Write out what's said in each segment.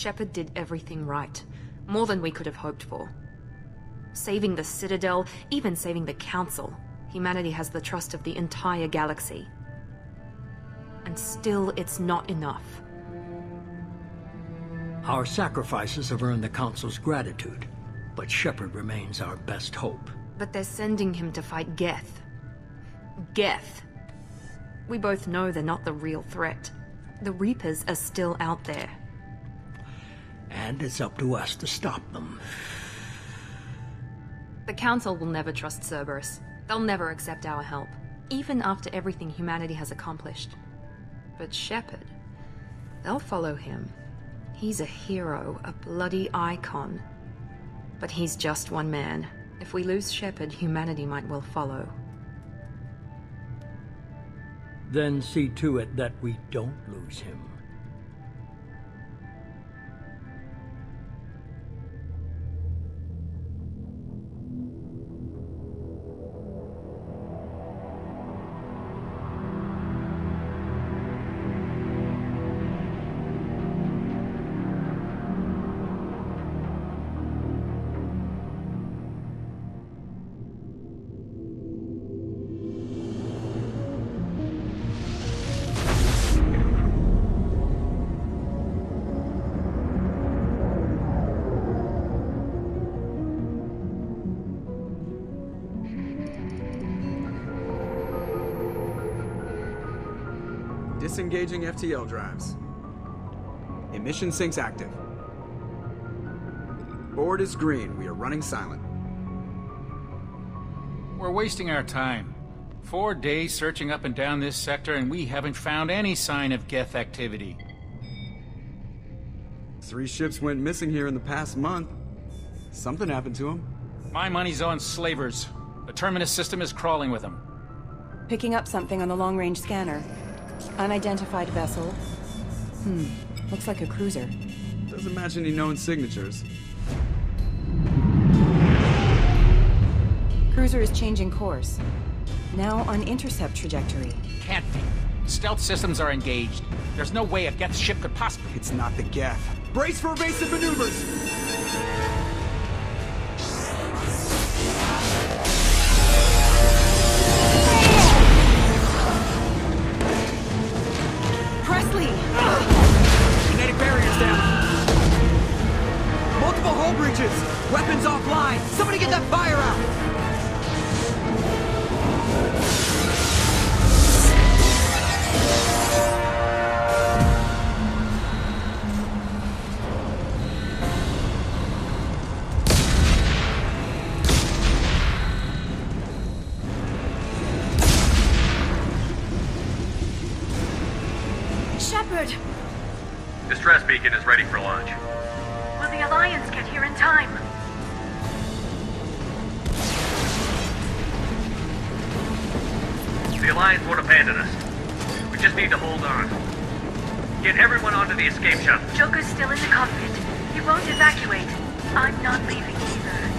Shepard did everything right. More than we could have hoped for. Saving the Citadel, even saving the Council. Humanity has the trust of the entire galaxy. And still, it's not enough. Our sacrifices have earned the Council's gratitude, but Shepard remains our best hope. But they're sending him to fight Geth. Geth. We both know they're not the real threat. The Reapers are still out there. And it's up to us to stop them. The Council will never trust Cerberus. They'll never accept our help, even after everything humanity has accomplished. But Shepard, they'll follow him. He's a hero, a bloody icon. But he's just one man. If we lose Shepard, humanity might well follow. Then see to it that we don't lose him. Disengaging FTL drives. Emission sinks active. Board is green. We are running silent. We're wasting our time. 4 days searching up and down this sector, and we haven't found any sign of Geth activity. 3 ships went missing here in the past month. Something happened to them. My money's on slavers. The Terminus system is crawling with them. Picking up something on the long-range scanner. Unidentified vessel. Looks like a cruiser. Doesn't match any known signatures. Cruiser is changing course. Now on intercept trajectory. Can't be. Stealth systems are engaged. There's no way a Geth ship could possibly... It's not the Geth. Brace for evasive maneuvers! Kinetic barriers down. Multiple hull breaches. Weapons offline. Somebody get that fire out. Shepard! Distress beacon is ready for launch. Will the Alliance get here in time? The Alliance won't abandon us. We just need to hold on. Get everyone onto the escape shuttle. Joker's still in the cockpit. He won't evacuate. I'm not leaving either.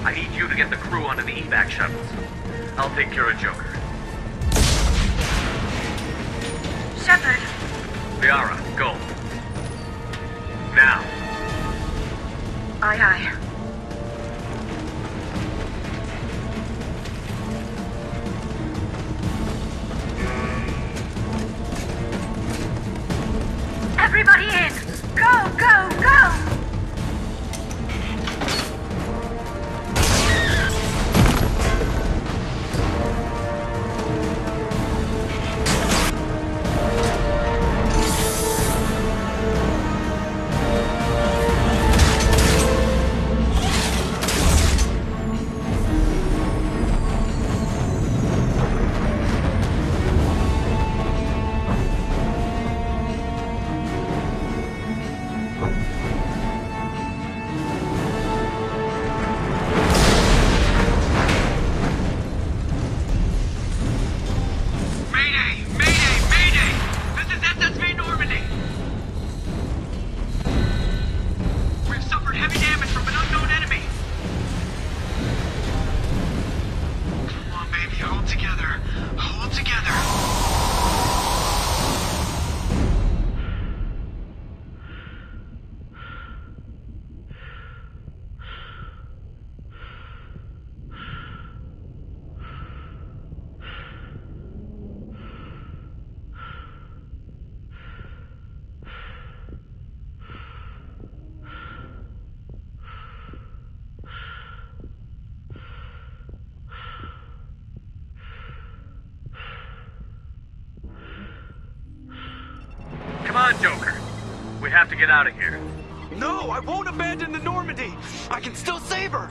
I need you to get the crew onto the evac shuttles. I'll take care of Joker. Shepard! Liara, go. Now. Aye, aye. Everybody in! Go, go, go! on, Joker. We have to get out of here. No, I won't abandon the Normandy! I can still save her!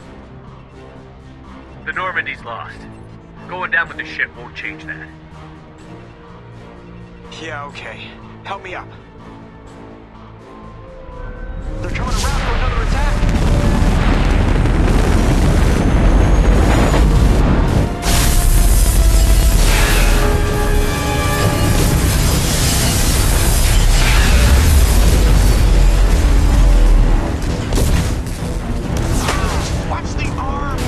The Normandy's lost. Going down with the ship won't change that. Yeah, okay. Help me up. They're coming around for another attack! Watch the arm!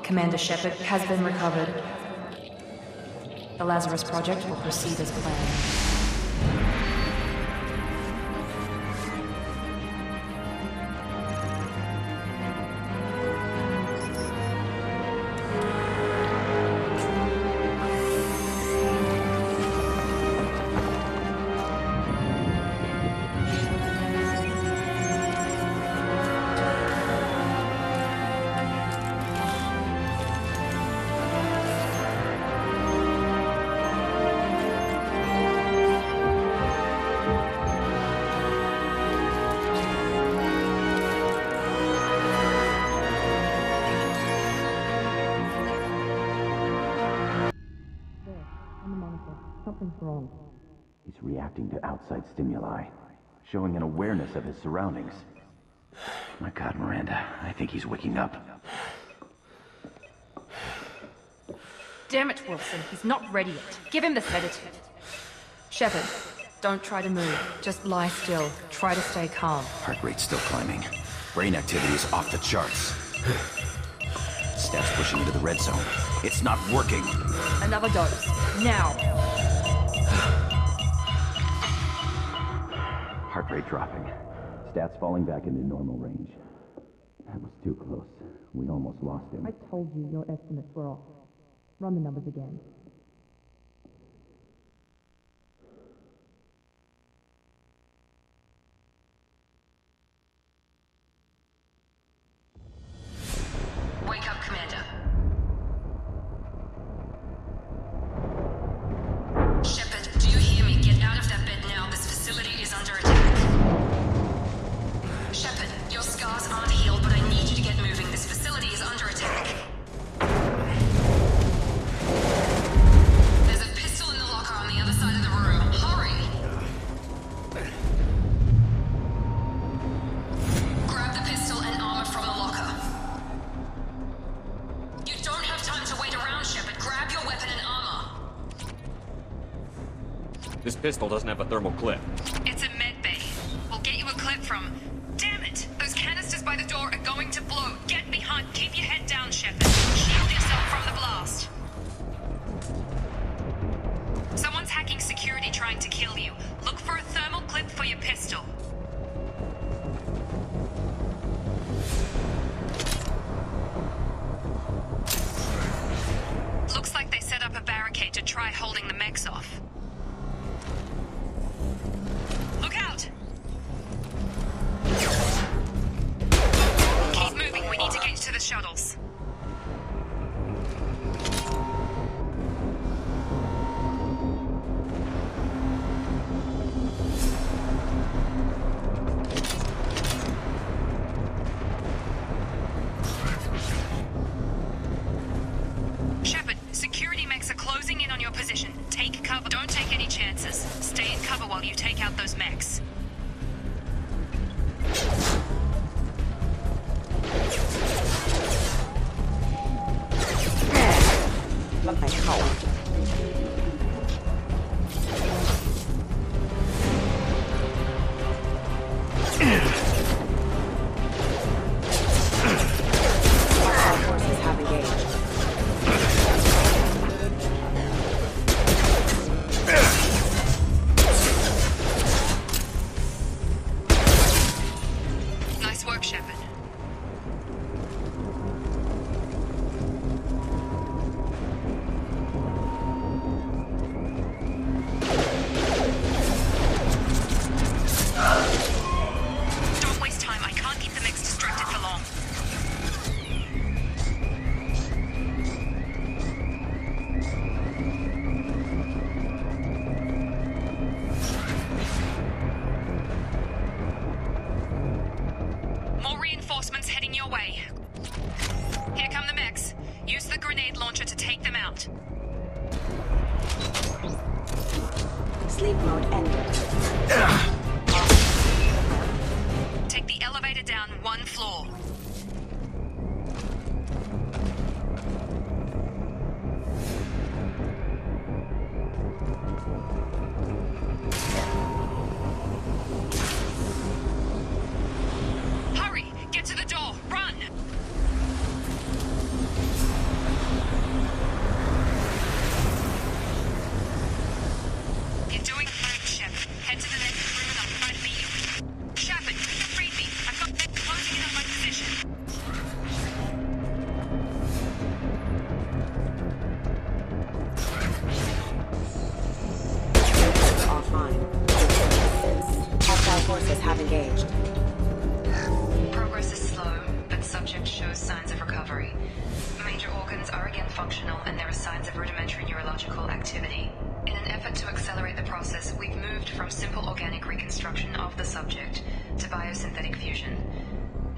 Commander Shepard has been recovered. The Lazarus Project will proceed as planned. Something's wrong. He's reacting to outside stimuli, showing an awareness of his surroundings. My God, Miranda, I think he's waking up. Damn it, Wilson. He's not ready yet. Give him the sedative. Shepard, don't try to move. Just lie still. Try to stay calm. Heart rate's still climbing. Brain activity is off the charts. Steps pushing into the red zone. It's not working. Another dose. Now. Heart rate dropping. Stats falling back into normal range. That was too close. We almost lost him. I told you your estimates were off. Run the numbers again. Wake up, Commander. Shepard, do you hear me? Get out of that bed now. This facility is under attack. Shepard, your scars aren't healed, but I need you to get moving. This facility is under attack. There's a pistol in the locker on the other side of the room. Hurry! Grab the pistol and armor from the locker. You don't have time to wait around, Shepard. Grab your weapon and armor. This pistol doesn't have a thermal clip. It's a med bay. We'll get you a clip from... Damn it! Those canisters by the door are going to blow. Get behind. Keep your head down, Shepard. Shield yourself from the blast. Someone's hacking security trying to kill you. Look for a thermal clip for your pistol. Looks like they set up a barricade to try holding the mechs off. Look out! Keep moving, we need to get to the shuttles. Shepard, security mechs are closing in on your position. Take cover. Don't take any chances. Stay in cover while you take out those mechs. Nice work, Shepard. Don't waste time. I can't keep the mechs distracted for long. More reinforcements heading your way. Here come the mechs. Use the grenade launcher to take them out. Sleep mode ended. Take the elevator down one floor. Hurry! Get to the door! Run! You're doing great, Shep. Head to the next room and I'll try to beat you. Shepard, read me. I've got them closing in on my position. Offline. Hostile forces have engaged. Progress is slow, but subject shows signs of recovery. Major organs are again functional, and there are signs of rudimentary neurological activity. In an effort to accelerate the process, we've moved from simple organic reconstruction of the subject to biosynthetic fusion.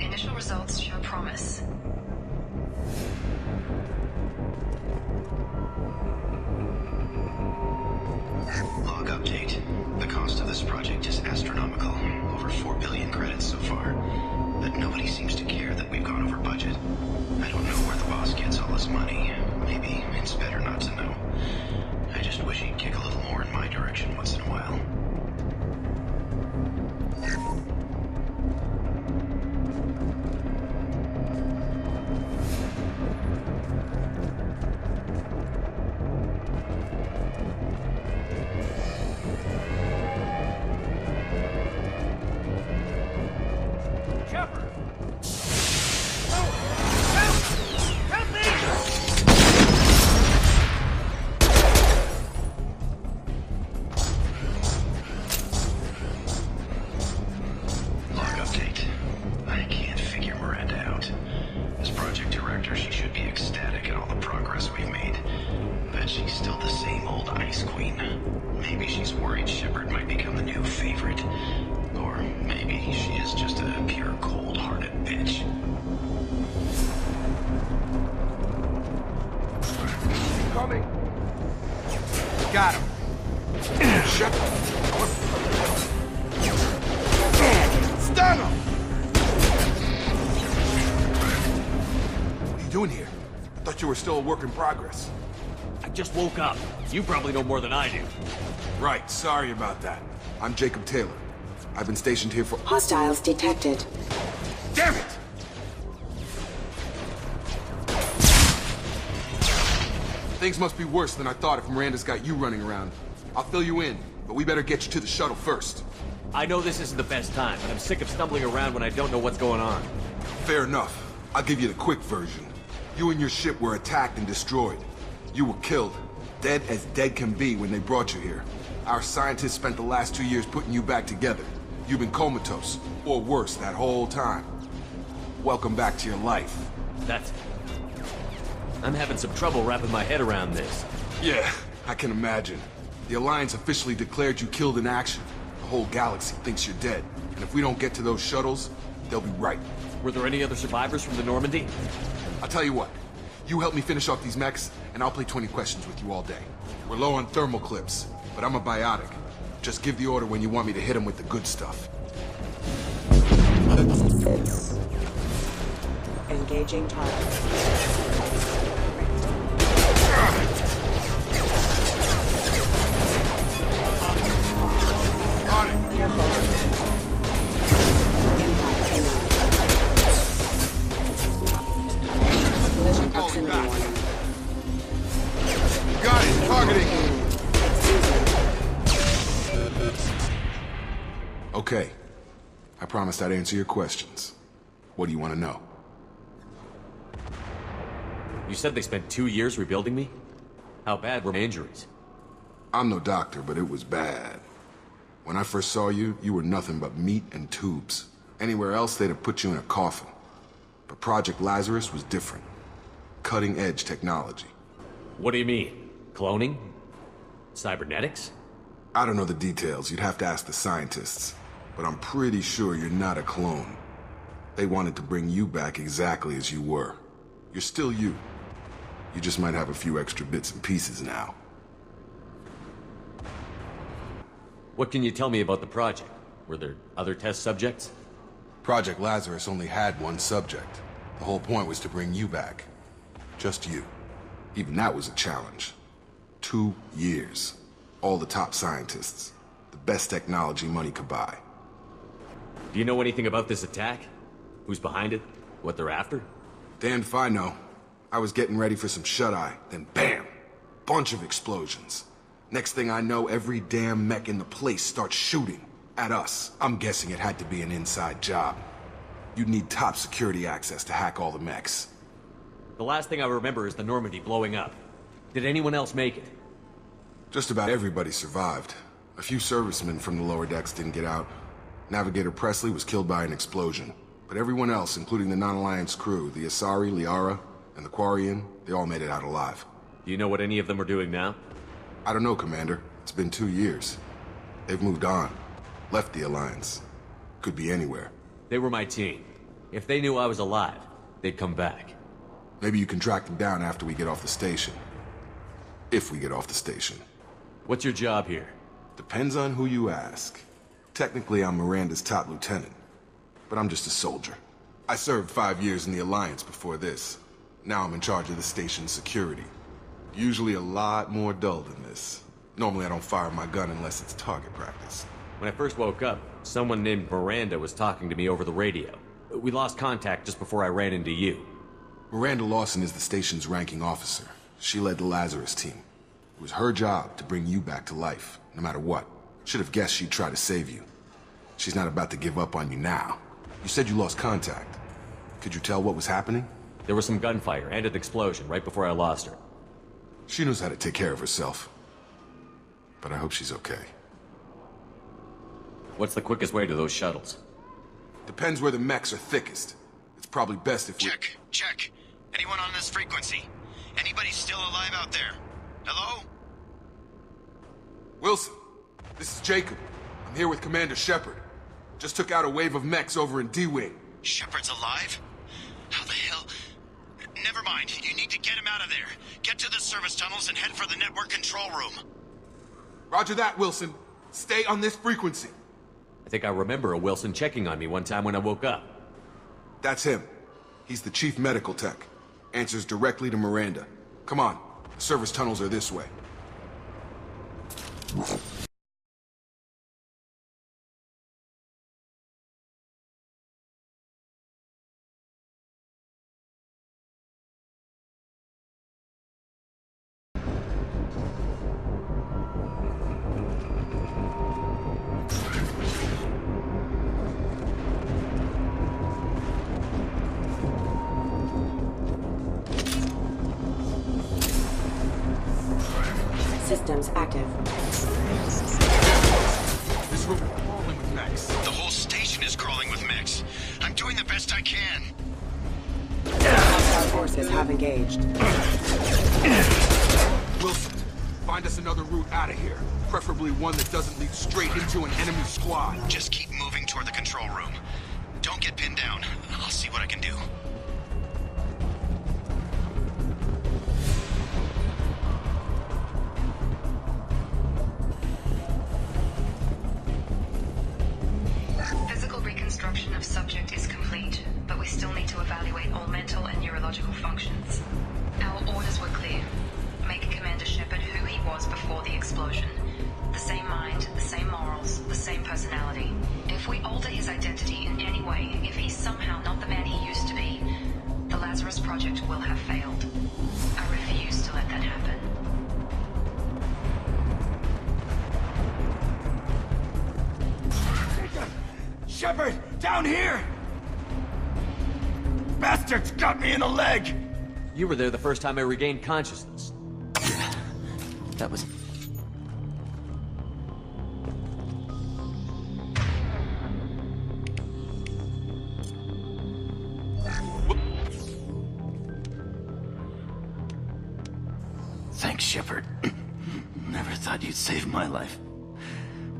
Initial results show promise. Log update. The cost of this project is astronomical. Over 4 billion credits so far. But nobody seems to care that we've gone over budget. I don't know where the boss gets all his money. Maybe it's better not to know. I just wish he'd kick a little more in my direction once in a while. Maybe she's worried Shepard might become the new favorite. Or maybe she is just a pure cold-hearted bitch. Coming. Got him. Shepard. Stun him! What are you doing here? I thought you were still a work in progress. I just woke up. You probably know more than I do. Right, sorry about that. I'm Jacob Taylor. I've been stationed here for— Hostiles detected. Damn it! Things must be worse than I thought if Miranda's got you running around. I'll fill you in, but we better get you to the shuttle first. I know this isn't the best time, but I'm sick of stumbling around when I don't know what's going on. Fair enough. I'll give you the quick version. You and your ship were attacked and destroyed. You were killed. Dead as dead can be when they brought you here. Our scientists spent the last 2 years putting you back together. You've been comatose, or worse, that whole time. Welcome back to your life. I'm having some trouble wrapping my head around this. Yeah, I can imagine. The Alliance officially declared you killed in action. The whole galaxy thinks you're dead. And if we don't get to those shuttles, they'll be right. Were there any other survivors from the Normandy? I'll tell you what. You help me finish off these mechs, and I'll play 20 questions with you all day. We're low on thermal clips, but I'm a biotic. Just give the order when you want me to hit them with the good stuff. Engaging target. Got it. Targeting. Okay. I promised I'd answer your questions. What do you want to know? You said they spent 2 years rebuilding me? How bad were my injuries? I'm no doctor, but it was bad. When I first saw you, you were nothing but meat and tubes. Anywhere else, they'd have put you in a coffin. But Project Lazarus was different. Cutting-edge technology. What do you mean? Cloning? Cybernetics? I don't know the details. You'd have to ask the scientists. But I'm pretty sure you're not a clone. They wanted to bring you back exactly as you were. You're still you. You just might have a few extra bits and pieces now. What can you tell me about the project? Were there other test subjects? Project Lazarus only had one subject. The whole point was to bring you back. Just you. Even that was a challenge. 2 years. All the top scientists. The best technology money could buy. Do you know anything about this attack? Who's behind it? What they're after? Damned if I know. I was getting ready for some shut-eye, then bam! Bunch of explosions. Next thing I know, every damn mech in the place starts shooting. At us. I'm guessing it had to be an inside job. You'd need top security access to hack all the mechs. The last thing I remember is the Normandy blowing up. Did anyone else make it? Just about everybody survived. A few servicemen from the lower decks didn't get out. Navigator Presley was killed by an explosion. But everyone else, including the non-Alliance crew, the Asari, Liara, and the Quarian, they all made it out alive. Do you know what any of them are doing now? I don't know, Commander. It's been 2 years. They've moved on. Left the Alliance. Could be anywhere. They were my team. If they knew I was alive, they'd come back. Maybe you can track them down after we get off the station. If we get off the station. What's your job here? Depends on who you ask. Technically, I'm Miranda's top lieutenant. But I'm just a soldier. I served 5 years in the Alliance before this. Now I'm in charge of the station's security. Usually a lot more dull than this. Normally I don't fire my gun unless it's target practice. When I first woke up, someone named Miranda was talking to me over the radio. We lost contact just before I ran into you. Miranda Lawson is the station's ranking officer. She led the Lazarus team. It was her job to bring you back to life, no matter what. Should have guessed she'd try to save you. She's not about to give up on you now. You said you lost contact. Could you tell what was happening? There was some gunfire and an explosion right before I lost her. She knows how to take care of herself. But I hope she's okay. What's the quickest way to those shuttles? Depends where the mechs are thickest. It's probably best if we... Check. Anyone on this frequency? Anybody still alive out there? Hello? Wilson, this is Jacob. I'm here with Commander Shepard. Just took out a wave of mechs over in D-Wing. Shepard's alive? How the hell? Never mind. You need to get him out of there. Get to the service tunnels and head for the network control room. Roger that, Wilson. Stay on this frequency. I think I remember a Wilson checking on me one time when I woke up. That's him. He's the chief medical tech. Answers directly to Miranda. Come on. The service tunnels are this way. systems active. This room is crawling with mechs. The whole station is crawling with mechs. I'm doing the best I can. Hostile forces have engaged. Wilson, find us another route out of here. Preferably one that doesn't lead straight into an enemy squad. Just keep moving toward the control room. Don't get pinned down. I'll see what I can do. Physical reconstruction of subject is complete, but we still need to evaluate all mental and neurological functions. Our orders were clear. Make Commander Shepard who he was before the explosion. The same mind, the same morals, the same personality. If we alter his identity in any way, if he's somehow not the man he used to be, the Lazarus Project will have failed. I refuse to let that happen. Shepard, down here! Bastards got me in the leg! You were there the first time I regained consciousness. That was... Thanks, Shepard. Never thought you'd save my life.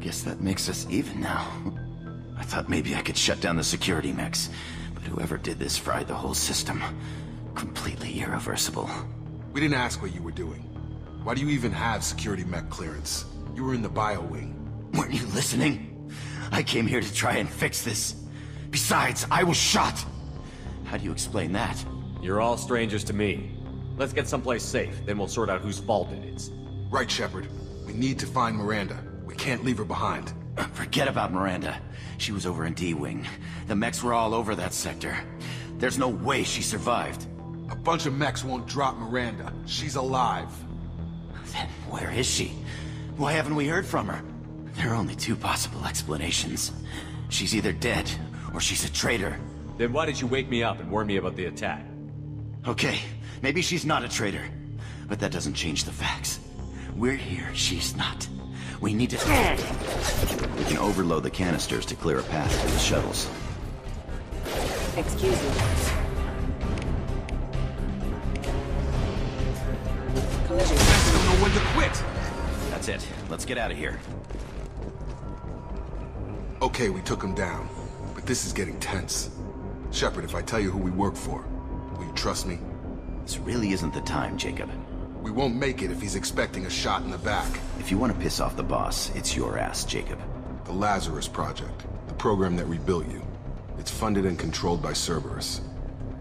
Guess that makes us even now. I thought maybe I could shut down the security mechs, but whoever did this fried the whole system. Completely irreversible. We didn't ask what you were doing. Why do you even have security mech clearance? You were in the bio wing. Weren't you listening? I came here to try and fix this. Besides, I was shot! How do you explain that? You're all strangers to me. Let's get someplace safe, then we'll sort out whose fault it is. Right, Shepard. We need to find Miranda. We can't leave her behind. Forget about Miranda. She was over in D-Wing. The mechs were all over that sector. There's no way she survived. A bunch of mechs won't drop Miranda. She's alive. Then where is she? Why haven't we heard from her? There are only two possible explanations. She's either dead, or she's a traitor. Then why did you wake me up and warn me about the attack? Okay, maybe she's not a traitor. But that doesn't change the facts. We're here, she's not. We need to... We can overload the canisters to clear a path to the shuttles. Excuse me. Collision. I don't know when to quit! That's it. Let's get out of here. Okay, we took him down. But this is getting tense. Shepard, if I tell you who we work for, will you trust me? This really isn't the time, Jacob. We won't make it if he's expecting a shot in the back. If you want to piss off the boss, it's your ass, Jacob. The Lazarus Project. The program that rebuilt you. It's funded and controlled by Cerberus.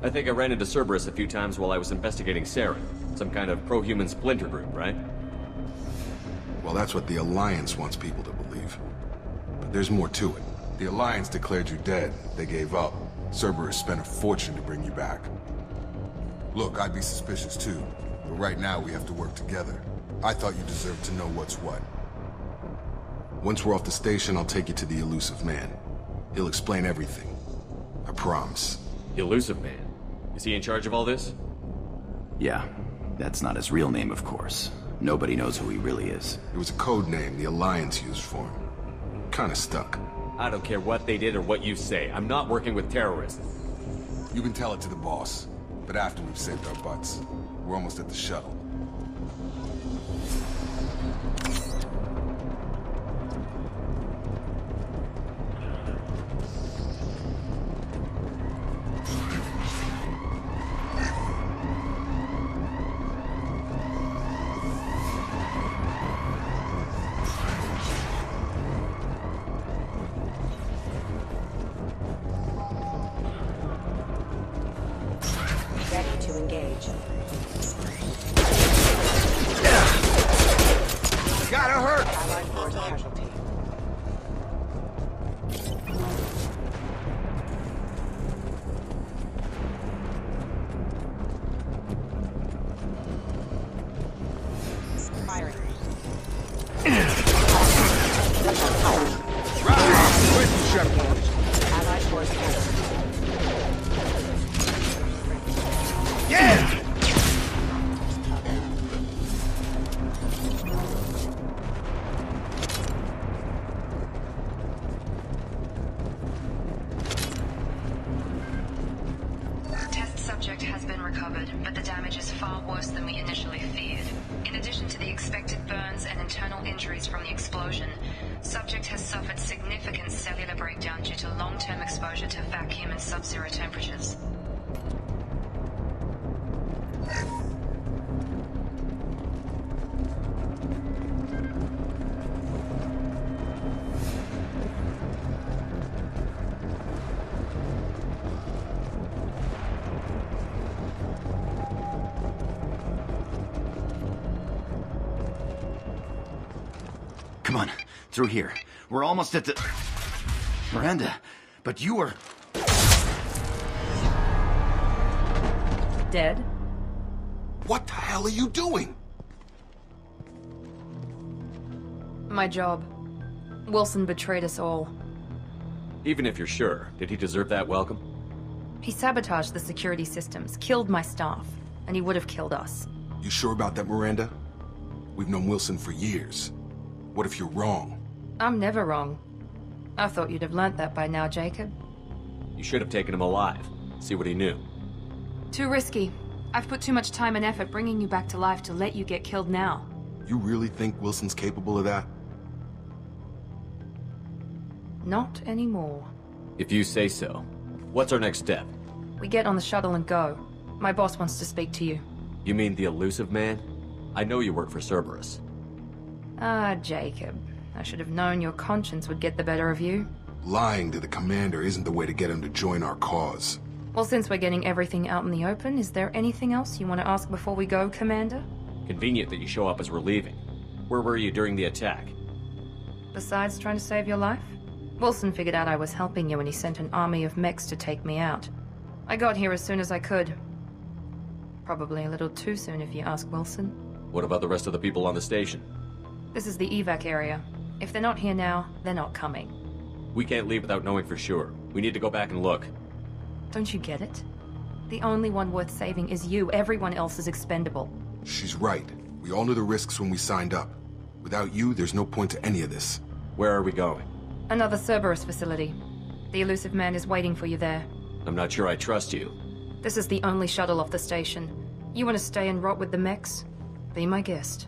I think I ran into Cerberus a few times while I was investigating Saren. Some kind of pro-human splinter group, right? Well, that's what the Alliance wants people to believe. But there's more to it. The Alliance declared you dead. They gave up. Cerberus spent a fortune to bring you back. Look, I'd be suspicious too. But right now, we have to work together. I thought you deserved to know what's what. Once we're off the station, I'll take you to the Elusive Man. He'll explain everything. I promise. The Elusive Man? Is he in charge of all this? Yeah. That's not his real name, of course. Nobody knows who he really is. It was a code name the Alliance used for him. Kinda stuck. I don't care what they did or what you say. I'm not working with terrorists. You can tell it to the boss. But after we've saved our butts. We're almost at the shuttle. Ready to engage. Gotta hurt! Allied force casualty. Firing. Allied force casualty. Yeah! Subject has been recovered, but the damage is far worse than we initially feared. In addition to the expected burns and internal injuries from the explosion, Subject has suffered significant cellular breakdown due to long-term exposure to vacuum and sub-zero temperatures. Come on, through here. We're almost at the... Miranda, but you were... Dead? What the hell are you doing? My job. Wilson betrayed us all. Even if you're sure, did he deserve that welcome? He sabotaged the security systems, killed my staff, and he would have killed us. You sure about that, Miranda? We've known Wilson for years. What if you're wrong? I'm never wrong. I thought you'd have learnt that by now, Jacob. You should have taken him alive. See what he knew. Too risky. I've put too much time and effort bringing you back to life to let you get killed now. You really think Wilson's capable of that? Not anymore. If you say so. What's our next step? We get on the shuttle and go. My boss wants to speak to you. You mean the elusive man? I know you work for Cerberus. Ah, Jacob. I should have known your conscience would get the better of you. Lying to the commander isn't the way to get him to join our cause. Well, since we're getting everything out in the open, is there anything else you want to ask before we go, Commander? Convenient that you show up as we're leaving. Where were you during the attack? Besides trying to save your life? Wilson figured out I was helping you and he sent an army of mechs to take me out. I got here as soon as I could. Probably a little too soon if you ask Wilson. What about the rest of the people on the station? This is the evac area. If they're not here now, they're not coming. We can't leave without knowing for sure. We need to go back and look. Don't you get it? The only one worth saving is you. Everyone else is expendable. She's right. We all knew the risks when we signed up. Without you, there's no point to any of this. Where are we going? Another Cerberus facility. The elusive man is waiting for you there. I'm not sure I trust you. This is the only shuttle off the station. You want to stay and rot with the mechs? Be my guest.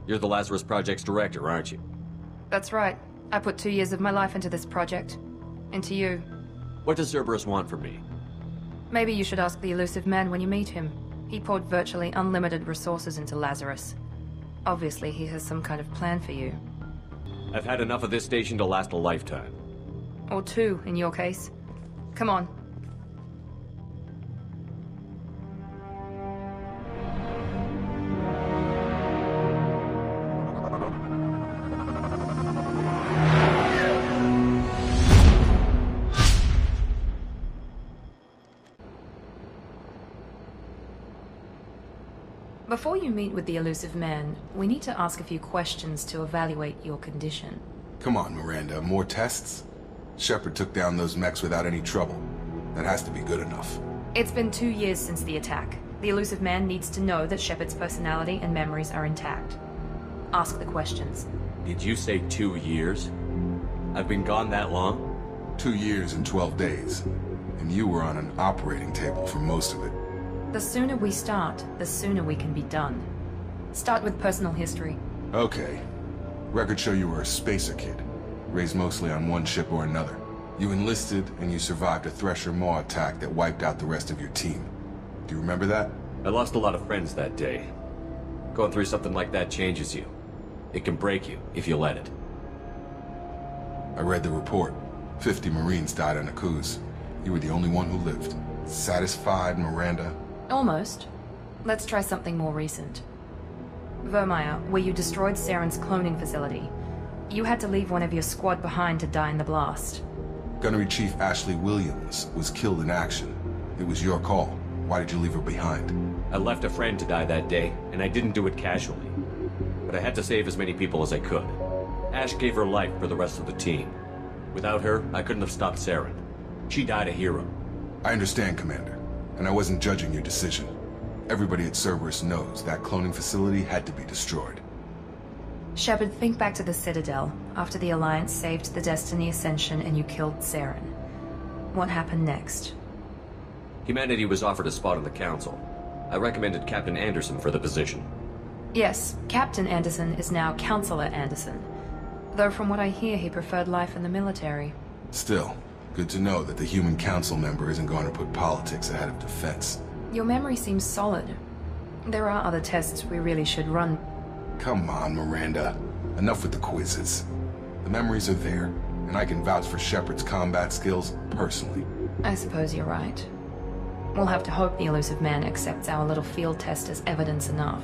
You're the Lazarus Project's director, aren't you? That's right. I put 2 years of my life into this project. Into you. What does Cerberus want from me? Maybe you should ask the elusive man when you meet him. He poured virtually unlimited resources into Lazarus. Obviously, he has some kind of plan for you. I've had enough of this station to last a lifetime. Or 2, in your case. Come on. Before you meet with the elusive man, we need to ask a few questions to evaluate your condition. Come on, Miranda. More tests? Shepard took down those mechs without any trouble. That has to be good enough. It's been 2 years since the attack. The elusive man needs to know that Shepard's personality and memories are intact. Ask the questions. Did you say 2 years? I've been gone that long? 2 years and 12 days. And you were on an operating table for most of it. The sooner we start, the sooner we can be done. Start with personal history. Okay. Records show you were a spacer kid, raised mostly on one ship or another. You enlisted, and you survived a Thresher Maw attack that wiped out the rest of your team. Do you remember that? I lost a lot of friends that day. Going through something like that changes you. It can break you, if you let it. I read the report. 50 Marines died on Akuz. You were the only one who lived. Satisfied, Miranda? Almost. Let's try something more recent. Vermeer, where you destroyed Saren's cloning facility. You had to leave one of your squad behind to die in the blast. Gunnery Chief Ashley Williams was killed in action. It was your call. Why did you leave her behind? I left a friend to die that day, and I didn't do it casually. But I had to save as many people as I could. Ash gave her life for the rest of the team. Without her, I couldn't have stopped Saren. She died a hero. I understand, Commander. And I wasn't judging your decision. Everybody at Cerberus knows that cloning facility had to be destroyed. Shepard, think back to the Citadel, after the Alliance saved the Destiny Ascension and you killed Saren. What happened next? Humanity was offered a spot on the Council. I recommended Captain Anderson for the position. Yes, Captain Anderson is now Counselor Anderson. Though from what I hear, he preferred life in the military. Still, good to know that the human council member isn't going to put politics ahead of defense. Your memory seems solid. There are other tests we really should run. Come on, Miranda. Enough with the quizzes. The memories are there, and I can vouch for Shepard's combat skills personally. I suppose you're right. We'll have to hope the elusive man accepts our little field test as evidence enough.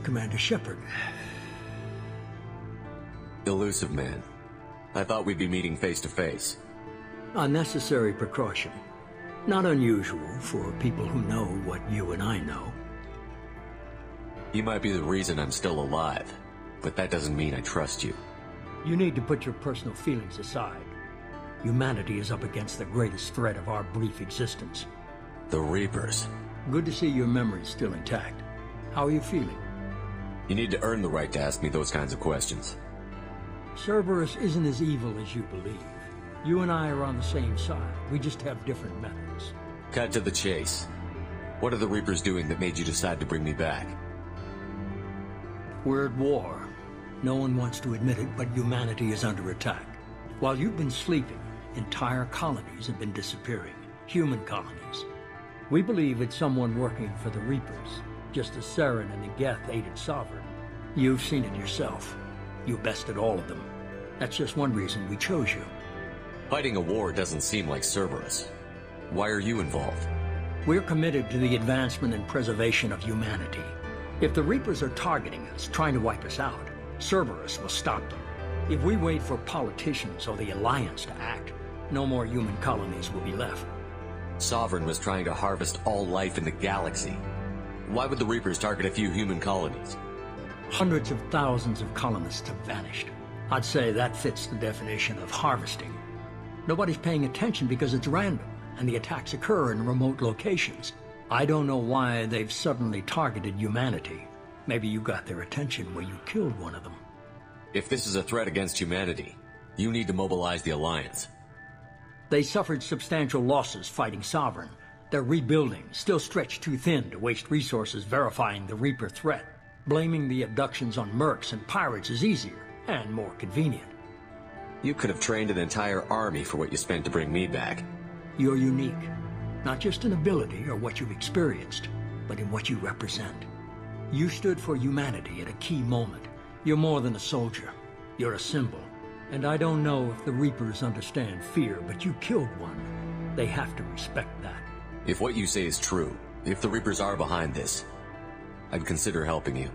Commander Shepard. Elusive man. I thought we'd be meeting face to face. A necessary precaution. Not unusual for people who know what you and I know. You might be the reason I'm still alive, but that doesn't mean I trust you. You need to put your personal feelings aside. Humanity is up against the greatest threat of our brief existence. The Reapers. Good to see your memory's still intact. How are you feeling? You need to earn the right to ask me those kinds of questions. Cerberus isn't as evil as you believe. You and I are on the same side. We just have different methods. Cut to the chase. What are the Reapers doing that made you decide to bring me back? We're at war. No one wants to admit it, but humanity is under attack. While you've been sleeping, entire colonies have been disappearing. Human colonies. We believe it's someone working for the Reapers, just as Saren and the Geth aided Sovereign. You've seen it yourself. You bested all of them. That's just one reason we chose you. Fighting a war doesn't seem like Cerberus. Why are you involved? We're committed to the advancement and preservation of humanity. If the Reapers are targeting us, trying to wipe us out, Cerberus will stop them. If we wait for politicians or the Alliance to act, no more human colonies will be left. Sovereign was trying to harvest all life in the galaxy. Why would the Reapers target a few human colonies? Hundreds of thousands of colonists have vanished. I'd say that fits the definition of harvesting. Nobody's paying attention because it's random, and the attacks occur in remote locations. I don't know why they've suddenly targeted humanity. Maybe you got their attention where you killed one of them. If this is a threat against humanity, you need to mobilize the Alliance. They suffered substantial losses fighting Sovereign. They're rebuilding, still stretched too thin to waste resources verifying the Reaper threat. Blaming the abductions on mercs and pirates is easier, and more convenient. You could have trained an entire army for what you spent to bring me back. You're unique. Not just in ability or what you've experienced, but in what you represent. You stood for humanity at a key moment. You're more than a soldier. You're a symbol. And I don't know if the Reapers understand fear, but you killed one. They have to respect that. If what you say is true, if the Reapers are behind this, I'd consider helping you.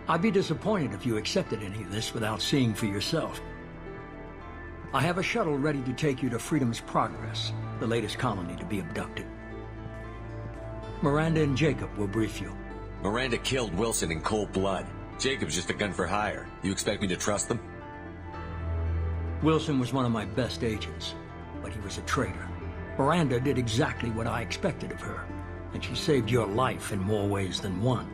I'd be disappointed if you accepted any of this without seeing for yourself. I have a shuttle ready to take you to Freedom's Progress, the latest colony to be abducted. Miranda and Jacob will brief you. Miranda killed Wilson in cold blood. Jacob's just a gun for hire. You expect me to trust them? Wilson was one of my best agents, but he was a traitor. Miranda did exactly what I expected of her, and she saved your life in more ways than one.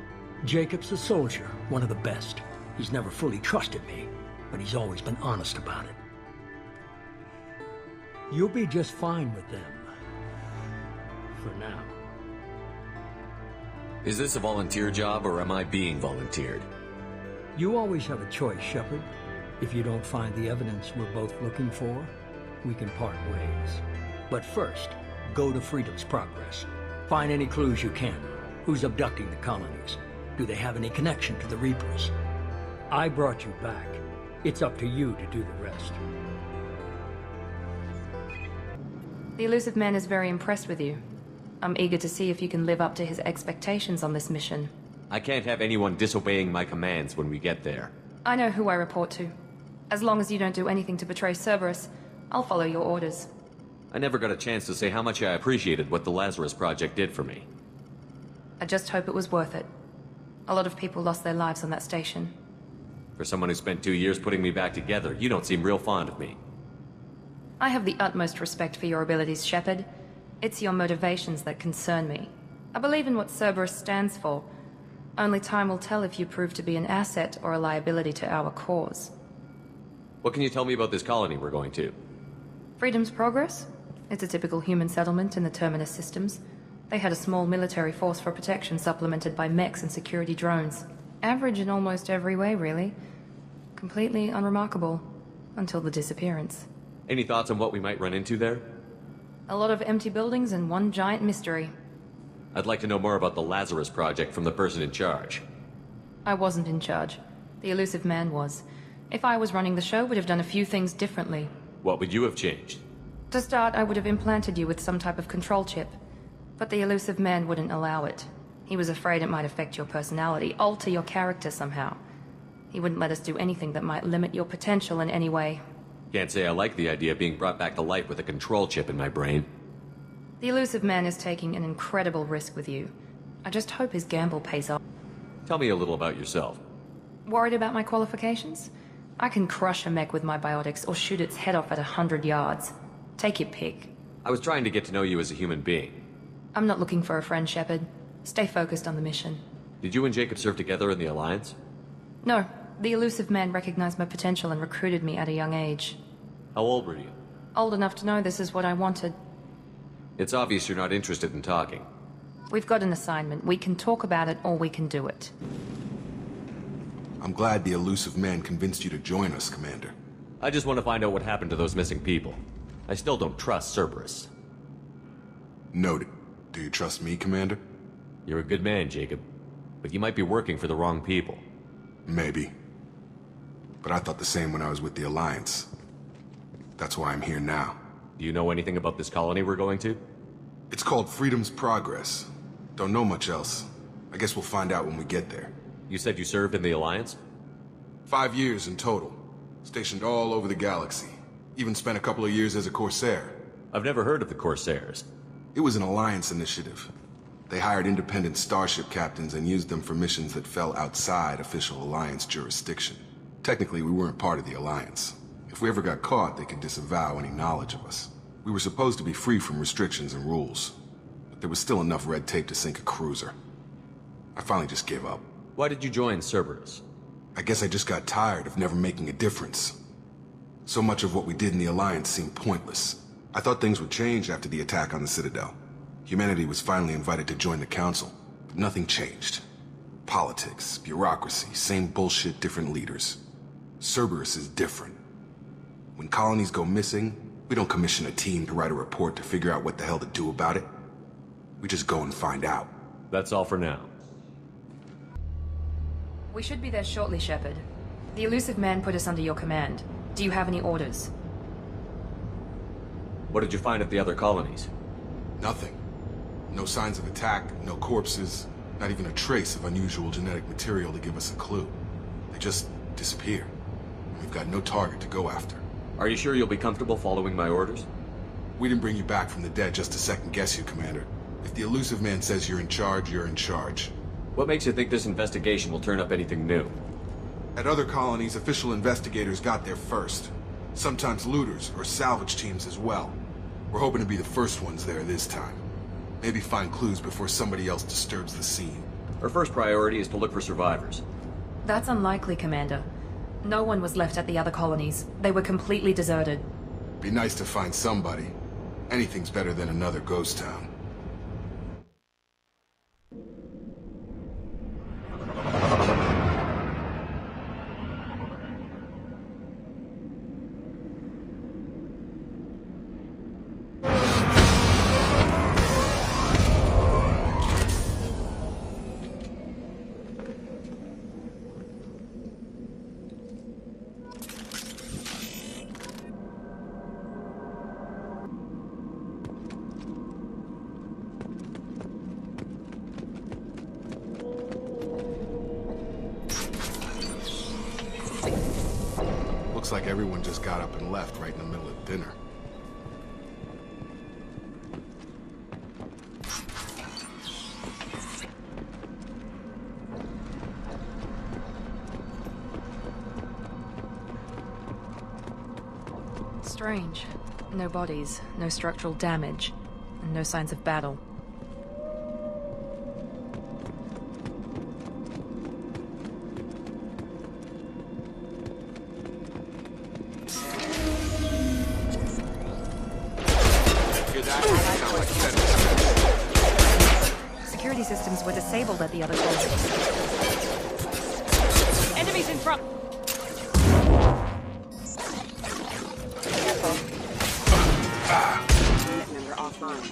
Jacob's a soldier, one of the best. He's never fully trusted me, but he's always been honest about it. You'll be just fine with them. For now. Is this a volunteer job, or am I being volunteered? You always have a choice, Shepard. If you don't find the evidence we're both looking for, we can part ways. But first, go to Freedom's Progress. Find any clues you can. Who's abducting the colonies? Do they have any connection to the Reapers? I brought you back. It's up to you to do the rest. The elusive man is very impressed with you. I'm eager to see if you can live up to his expectations on this mission. I can't have anyone disobeying my commands when we get there. I know who I report to. As long as you don't do anything to betray Cerberus, I'll follow your orders. I never got a chance to say how much I appreciated what the Lazarus Project did for me. I just hope it was worth it. A lot of people lost their lives on that station. For someone who spent 2 years putting me back together, you don't seem real fond of me. I have the utmost respect for your abilities, Shepard. It's your motivations that concern me. I believe in what Cerberus stands for. Only time will tell if you prove to be an asset or a liability to our cause. What can you tell me about this colony we're going to? Freedom's Progress? It's a typical human settlement in the Terminus systems. They had a small military force for protection supplemented by mechs and security drones. Average in almost every way, really. Completely unremarkable. Until the disappearance. Any thoughts on what we might run into there? A lot of empty buildings and one giant mystery. I'd like to know more about the Lazarus Project from the person in charge. I wasn't in charge. The elusive man was. If I was running the show, would have done a few things differently. What would you have changed? To start, I would have implanted you with some type of control chip. But the elusive man wouldn't allow it. He was afraid it might affect your personality, alter your character somehow. He wouldn't let us do anything that might limit your potential in any way. Can't say I like the idea of being brought back to life with a control chip in my brain. The elusive man is taking an incredible risk with you. I just hope his gamble pays off. Tell me a little about yourself. Worried about my qualifications? I can crush a mech with my biotics or shoot its head off at 100 yards. Take your pick. I was trying to get to know you as a human being. I'm not looking for a friend, Shepard. Stay focused on the mission. Did you and Jacob serve together in the Alliance? No. The elusive man recognized my potential and recruited me at a young age. How old were you? Old enough to know this is what I wanted. It's obvious you're not interested in talking. We've got an assignment. We can talk about it or we can do it. I'm glad the elusive man convinced you to join us, Commander. I just want to find out what happened to those missing people. I still don't trust Cerberus. Noted. Do you trust me, Commander? You're a good man, Jacob. But you might be working for the wrong people. Maybe. But I thought the same when I was with the Alliance. That's why I'm here now. Do you know anything about this colony we're going to? It's called Freedom's Progress. Don't know much else. I guess we'll find out when we get there. You said you served in the Alliance? 5 years in total. Stationed all over the galaxy. Even spent a couple of years as a Corsair. I've never heard of the Corsairs. It was an Alliance initiative. They hired independent starship captains and used them for missions that fell outside official Alliance jurisdiction. Technically, we weren't part of the Alliance. If we ever got caught, they could disavow any knowledge of us. We were supposed to be free from restrictions and rules. But there was still enough red tape to sink a cruiser. I finally just gave up. Why did you join Cerberus? I guess I just got tired of never making a difference. So much of what we did in the Alliance seemed pointless. I thought things would change after the attack on the Citadel. Humanity was finally invited to join the Council, but nothing changed. Politics, bureaucracy, same bullshit, different leaders. Cerberus is different. When colonies go missing, we don't commission a team to write a report to figure out what the hell to do about it. We just go and find out. That's all for now. We should be there shortly, Shepard. The elusive man put us under your command. Do you have any orders? What did you find at the other colonies? Nothing. No signs of attack, no corpses, not even a trace of unusual genetic material to give us a clue. They just disappear. We've got no target to go after. Are you sure you'll be comfortable following my orders? We didn't bring you back from the dead just to second-guess you, Commander. If the elusive man says you're in charge, you're in charge. What makes you think this investigation will turn up anything new? At other colonies, official investigators got there first. Sometimes looters or salvage teams as well. We're hoping to be the first ones there this time. Maybe find clues before somebody else disturbs the scene. Our first priority is to look for survivors. That's unlikely, Commander. No one was left at the other colonies. They were completely deserted. Be nice to find somebody. Anything's better than another ghost town. everyone just got up and left right in the middle of dinner. Strange. No bodies, no structural damage, and no signs of battle. Security systems were disabled at the other colonies. Enemies in front! Unit member offline.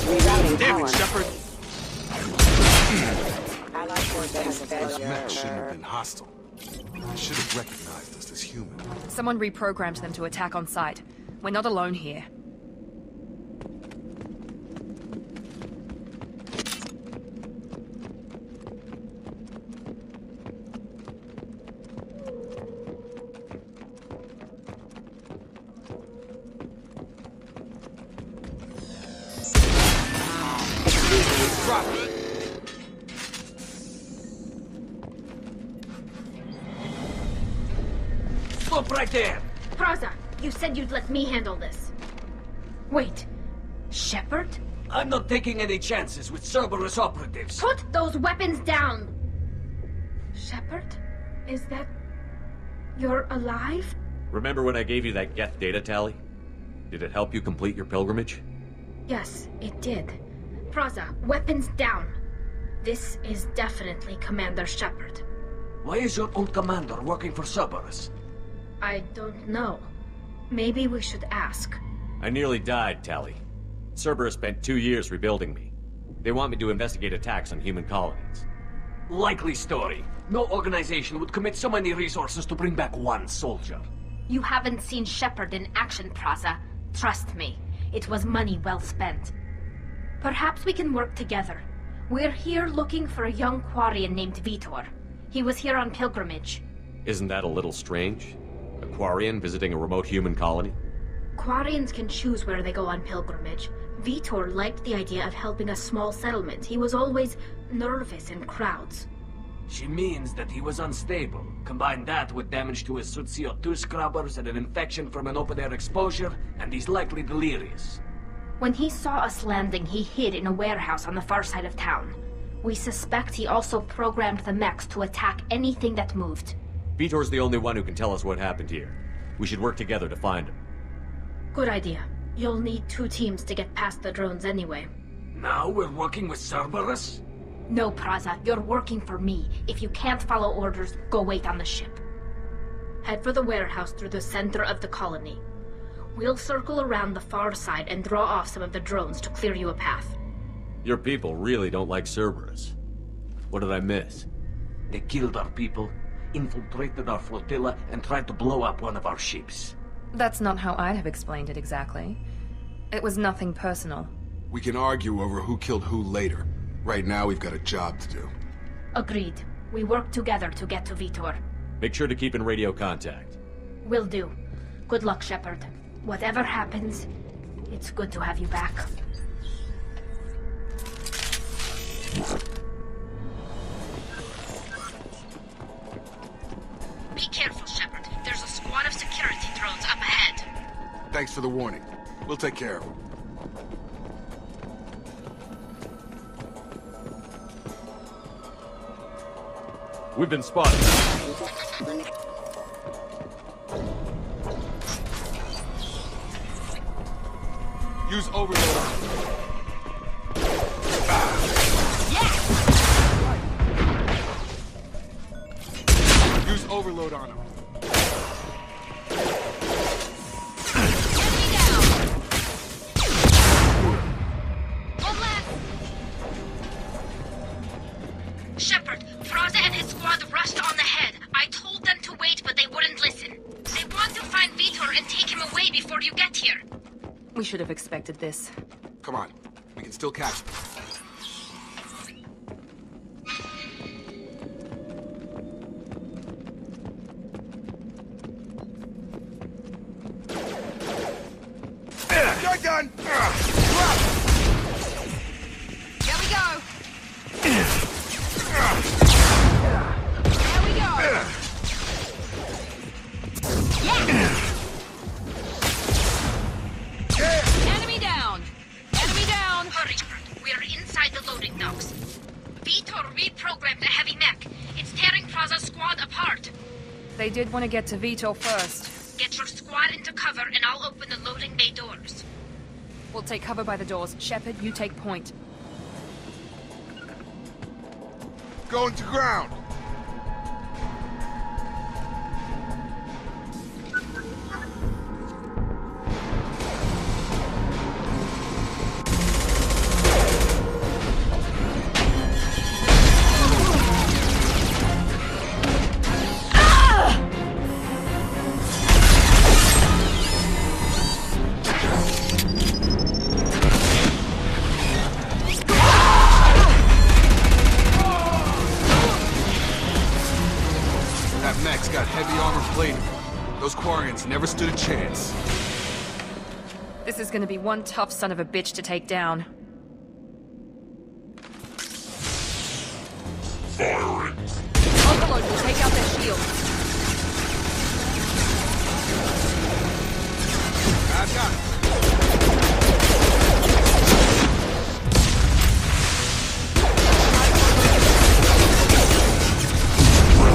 Rerouting David power. Shepard! Allied force has Those failure. mechs shouldn't have been hostile. They should have recognized us as human. Someone reprogrammed them to attack on sight. We're not alone here. Stop right there! Praza, you said you'd let me handle this. Wait, Shepard? I'm not taking any chances with Cerberus operatives. Put those weapons down! Shepard? Is that... you're alive? Remember when I gave you that Geth data tally? Did it help you complete your pilgrimage? Yes, it did. Praza, weapons down. This is definitely Commander Shepard. Why is your old commander working for Cerberus? I don't know. Maybe we should ask. I nearly died, Tally. Cerberus spent 2 years rebuilding me. They want me to investigate attacks on human colonies. Likely story. No organization would commit so many resources to bring back one soldier. You haven't seen Shepard in action, Praza. Trust me, it was money well spent. Perhaps we can work together. We're here looking for a young Quarian named Vitor. He was here on pilgrimage. Isn't that a little strange? A Quarian visiting a remote human colony? Quarians can choose where they go on pilgrimage. Vitor liked the idea of helping a small settlement. He was always nervous in crowds. She means that he was unstable. Combine that with damage to his CO2 scrubbers and an infection from an open-air exposure, and he's likely delirious. When he saw us landing, he hid in a warehouse on the far side of town. We suspect he also programmed the mechs to attack anything that moved. Vitor's the only one who can tell us what happened here. We should work together to find him. Good idea. You'll need 2 teams to get past the drones anyway. Now we're working with Cerberus? No, Praza, you're working for me. If you can't follow orders, go wait on the ship. Head for the warehouse through the center of the colony. We'll circle around the far side and draw off some of the drones to clear you a path. Your people really don't like Cerberus. What did I miss? They killed our people, infiltrated our flotilla, and tried to blow up one of our ships. That's not how I'd have explained it exactly. It was nothing personal. We can argue over who killed who later. Right now, we've got a job to do. Agreed. We work together to get to Vitor. Make sure to keep in radio contact. Will do. Good luck, Shepard. Whatever happens, it's good to have you back. Be careful, Shepard. There's a squad of security drones up ahead. Thanks for the warning. We'll take care of them. We've been spotted. Use overload on him. Use overload on him. Shepard, Praza and his squad rushed on ahead. I told them to wait, but they wouldn't listen. They want to find Vitor and take him away before you get here. We should have expected this. Come on. We can still catch them. done! Here we go! There we go! Yeah! Enemy down! Enemy down! Hurry, we are inside the loading docks. Vitor reprogrammed the heavy mech. It's tearing Praza's squad apart. They did want to get to Vito first. Get your squad into cover and I'll open the loading bay doors. We'll take cover by the doors. Shepard, you take point. Going to ground. Those Quarians never stood a chance. This is gonna be one tough son of a bitch to take down. Firing. Overlord will take out their shield. I've got it.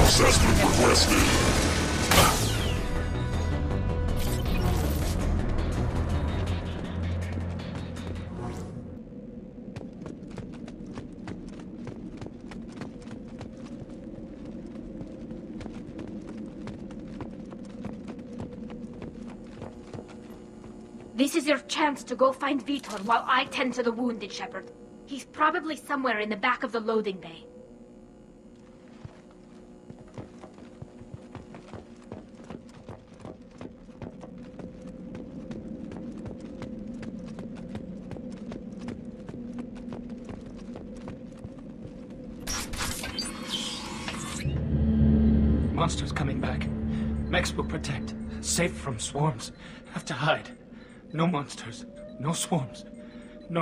Assessment requested. This is your chance to go find Vitor while I tend to the wounded, Shepard. He's probably somewhere in the back of the loading bay. Monsters coming back. Mechs will protect. Safe from swarms. Have to hide. No monsters. No swarms. No.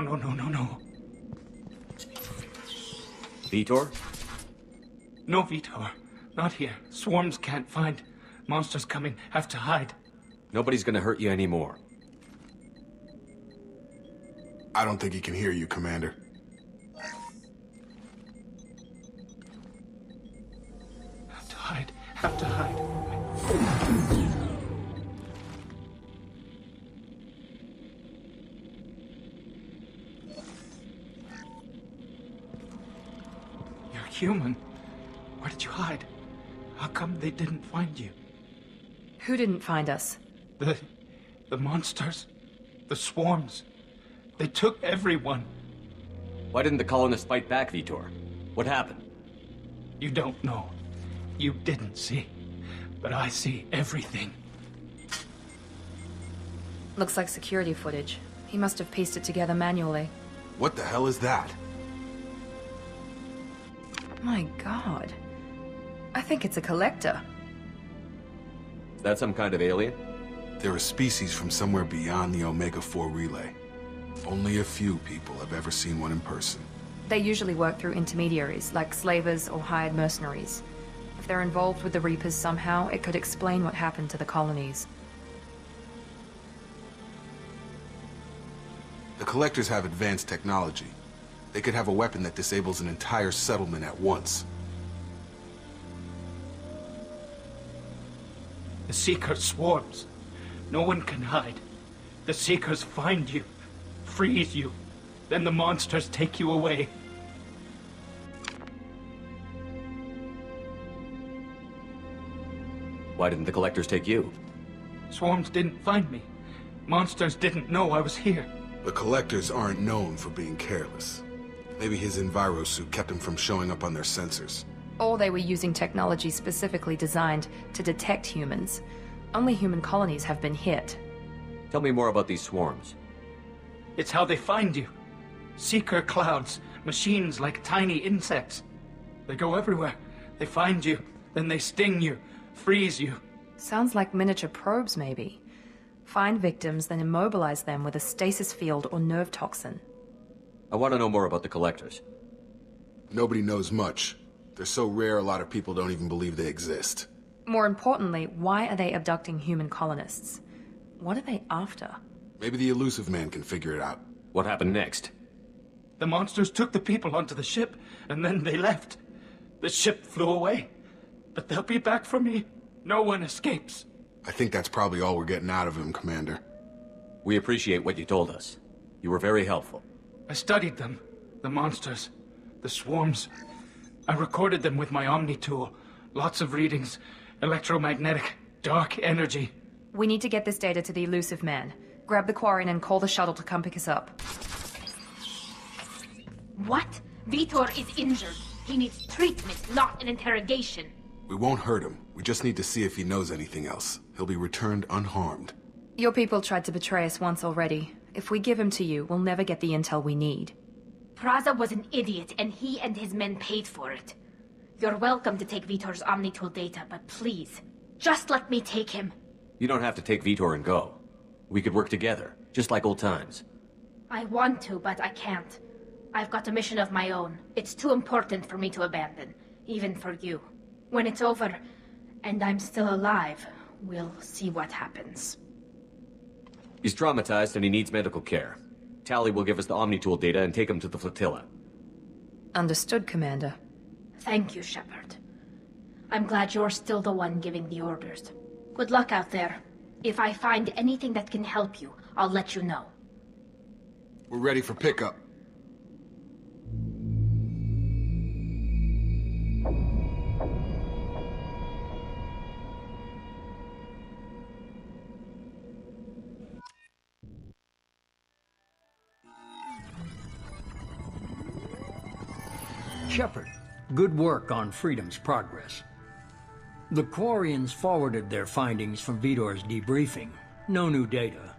Vitor? No Vitor. Not here. Swarms can't find. Monsters coming. Have to hide. Nobody's gonna hurt you anymore. I don't think he can hear you, Commander. Have to hide. You're human. Where did you hide? How come they didn't find you? Who didn't find us? The monsters. The swarms. They took everyone. Why didn't the colonists fight back, Vitor? What happened? You don't know. You didn't see. But I see everything. Looks like security footage. He must have pieced it together manually. What the hell is that? My God. I think it's a collector. Is that some kind of alien? They're a species from somewhere beyond the Omega-4 relay. Only a few people have ever seen one in person. They usually work through intermediaries, like slavers or hired mercenaries. If they're involved with the Reapers somehow, it could explain what happened to the colonies. The Collectors have advanced technology. They could have a weapon that disables an entire settlement at once. The Seeker swarms. No one can hide. The Seekers find you, freeze you, then the monsters take you away. Why didn't the Collectors take you? Swarms didn't find me. Monsters didn't know I was here. The Collectors aren't known for being careless. Maybe his Enviro suit kept him from showing up on their sensors. Or they were using technology specifically designed to detect humans. Only human colonies have been hit. Tell me more about these swarms. It's how they find you. Seeker clouds, machines like tiny insects. They go everywhere. They find you, then they sting you, freeze you. Sounds like miniature probes, maybe. Find victims, then immobilize them with a stasis field or nerve toxin. I want to know more about the Collectors. Nobody knows much. They're so rare, a lot of people don't even believe they exist. More importantly, why are they abducting human colonists? What are they after? Maybe the elusive man can figure it out. What happened next? The monsters took the people onto the ship, and then they left. The ship flew away. But they'll be back for me. No one escapes. I think that's probably all we're getting out of him, Commander. We appreciate what you told us. You were very helpful. I studied them. The monsters. The swarms. I recorded them with my Omni tool. Lots of readings. Electromagnetic. Dark energy. We need to get this data to the elusive man. Grab the Quarian and call the shuttle to come pick us up. What? Vitor is injured. He needs treatment, not an interrogation. We won't hurt him. We just need to see if he knows anything else. He'll be returned unharmed. Your people tried to betray us once already. If we give him to you, we'll never get the intel we need. Praza was an idiot, and he and his men paid for it. You're welcome to take Vitor's Omnitool data, but please, just let me take him. You don't have to take Vitor and go. We could work together, just like old times. I want to, but I can't. I've got a mission of my own. It's too important for me to abandon, even for you. When it's over, and I'm still alive, we'll see what happens. He's traumatized and he needs medical care. Tally will give us the Omnitool data and take him to the flotilla. Understood, Commander. Thank you, Shepard. I'm glad you're still the one giving the orders. Good luck out there. If I find anything that can help you, I'll let you know. We're ready for pickup. Shepard, good work on Freedom's progress. The Quarians forwarded their findings from Vitor's debriefing. No new data,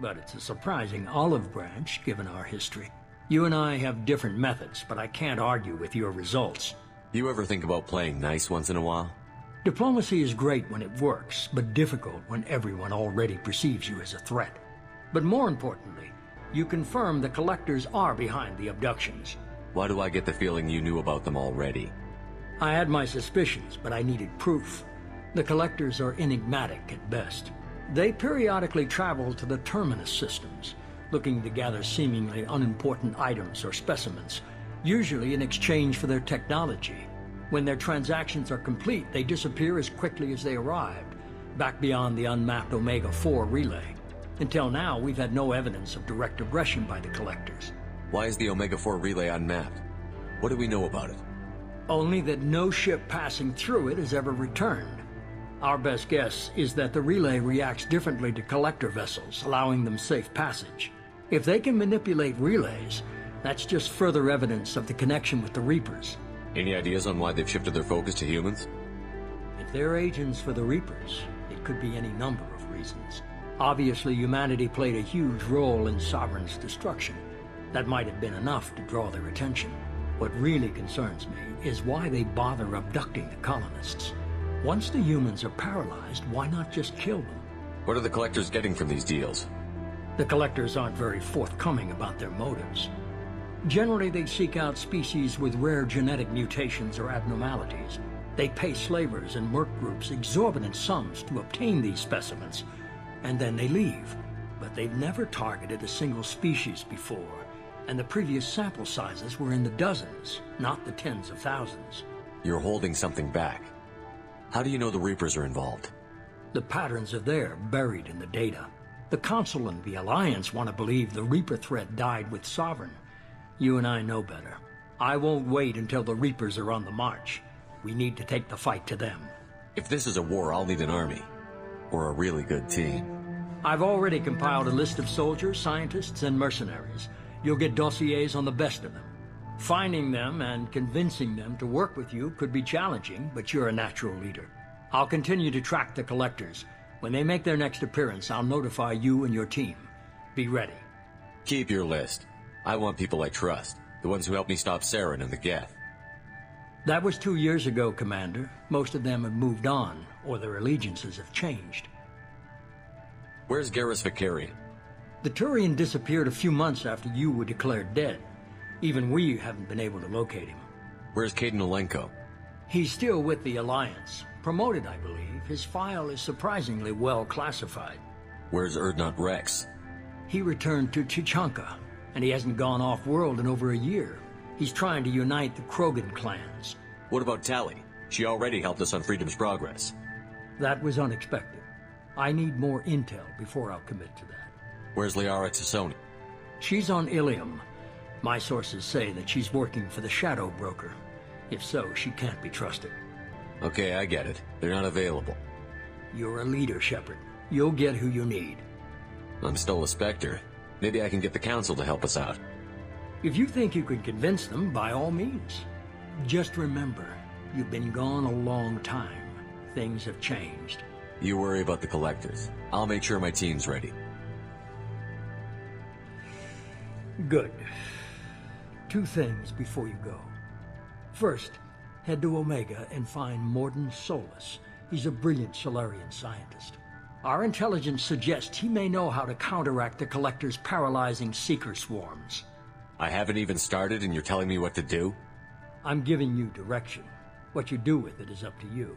but it's a surprising olive branch given our history. You and I have different methods, but I can't argue with your results. You ever think about playing nice once in a while? Diplomacy is great when it works, but difficult when everyone already perceives you as a threat. But more importantly, you confirm the Collectors are behind the abductions. Why do I get the feeling you knew about them already? I had my suspicions, but I needed proof. The Collectors are enigmatic at best. They periodically travel to the Terminus systems, looking to gather seemingly unimportant items or specimens, usually in exchange for their technology. When their transactions are complete, they disappear as quickly as they arrived, back beyond the unmapped Omega-4 relay. Until now, we've had no evidence of direct aggression by the Collectors. Why is the Omega-4 relay unmapped? What do we know about it? Only that no ship passing through it has ever returned. Our best guess is that the relay reacts differently to Collector vessels, allowing them safe passage. If they can manipulate relays, that's just further evidence of the connection with the Reapers. Any ideas on why they've shifted their focus to humans? If they're agents for the Reapers, it could be any number of reasons. Obviously, humanity played a huge role in Sovereign's destruction. That might have been enough to draw their attention. What really concerns me is why they bother abducting the colonists. Once the humans are paralyzed, why not just kill them? What are the Collectors getting from these deals? The Collectors aren't very forthcoming about their motives. Generally, they seek out species with rare genetic mutations or abnormalities. They pay slavers and work groups exorbitant sums to obtain these specimens, and then they leave. But they've never targeted a single species before, and the previous sample sizes were in the dozens, not the tens of thousands. You're holding something back. How do you know the Reapers are involved? The patterns are there, buried in the data. The Council and the Alliance want to believe the Reaper threat died with Sovereign. You and I know better. I won't wait until the Reapers are on the march. We need to take the fight to them. If this is a war, I'll need an army. Or a really good team. I've already compiled a list of soldiers, scientists, and mercenaries. You'll get dossiers on the best of them. Finding them and convincing them to work with you could be challenging, but you're a natural leader. I'll continue to track the Collectors. When they make their next appearance, I'll notify you and your team. Be ready. Keep your list. I want people I trust. The ones who helped me stop Saren and the Geth. That was 2 years ago, Commander. Most of them have moved on, or their allegiances have changed. Where's Garrus Vicarian? The Turian disappeared a few months after you were declared dead. Even we haven't been able to locate him. Where's Caden Olenko? He's still with the Alliance. Promoted, I believe. His file is surprisingly well classified. Where's Urdnot Rex? He returned to Chichanka, and he hasn't gone off-world in over a year. He's trying to unite the Krogan clans. What about Tali? She already helped us on Freedom's Progress. That was unexpected. I need more intel before I'll commit to that. Where's Liara Tassoni? She's on Ilium. My sources say that she's working for the Shadow Broker. If so, she can't be trusted. Okay, I get it. They're not available. You're a leader, Shepard. You'll get who you need. I'm still a Spectre. Maybe I can get the Council to help us out. If you think you can convince them, by all means. Just remember, you've been gone a long time. Things have changed. You worry about the Collectors. I'll make sure my team's ready. Good. 2 things before you go. First, head to Omega and find Mordin Solus. He's a brilliant Solarian scientist. Our intelligence suggests he may know how to counteract the Collector's paralyzing Seeker swarms. I haven't even started and you're telling me what to do? I'm giving you direction. What you do with it is up to you.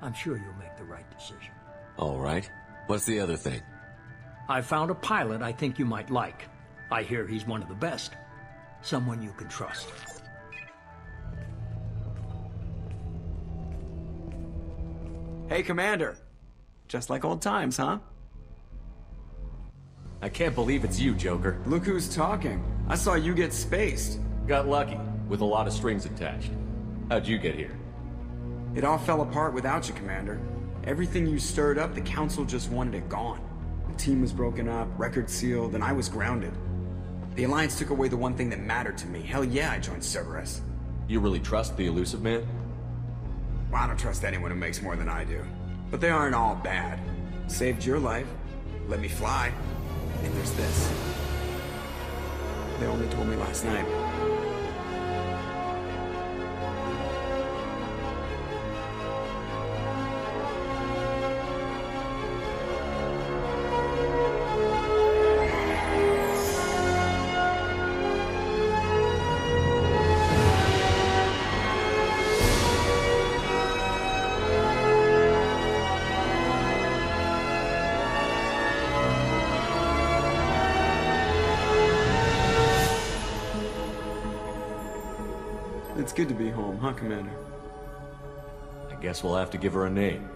I'm sure you'll make the right decision. All right. What's the other thing? I found a pilot I think you might like. I hear he's one of the best. Someone you can trust. Hey, Commander. Just like old times, huh? I can't believe it's you, Joker. Look who's talking. I saw you get spaced. Got lucky, with a lot of strings attached. How'd you get here? It all fell apart without you, Commander. Everything you stirred up, the Council just wanted it gone. The team was broken up, record sealed, and I was grounded. The Alliance took away the one thing that mattered to me. Hell yeah, I joined Cerberus. You really trust the Elusive Man? Well, I don't trust anyone who makes more than I do. But they aren't all bad. Saved your life, let me fly, and there's this. They only told me last night. It's good to be home, huh, Commander? I guess we'll have to give her a name.